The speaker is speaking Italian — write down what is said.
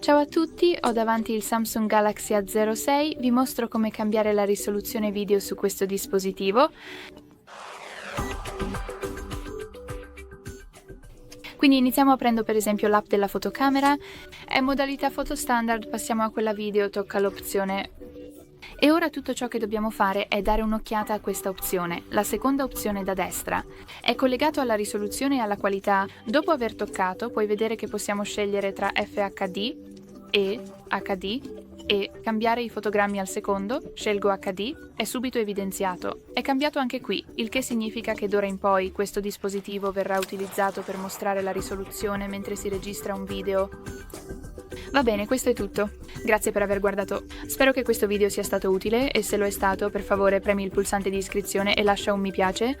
Ciao a tutti, ho davanti il Samsung Galaxy A06, vi mostro come cambiare la risoluzione video su questo dispositivo. Quindi iniziamo aprendo per esempio l'app della fotocamera, è modalità foto standard, passiamo a quella video, tocca l'opzione. E ora tutto ciò che dobbiamo fare è dare un'occhiata a questa opzione, la seconda opzione da destra. È collegato alla risoluzione e alla qualità. Dopo aver toccato puoi vedere che possiamo scegliere tra FHD e cambiare i fotogrammi al secondo, scelgo HD, è subito evidenziato. È cambiato anche qui, il che significa che d'ora in poi questo dispositivo verrà utilizzato per mostrare la risoluzione mentre si registra un video. Va bene, questo è tutto. Grazie per aver guardato. Spero che questo video sia stato utile e se lo è stato, per favore premi il pulsante di iscrizione e lascia un mi piace.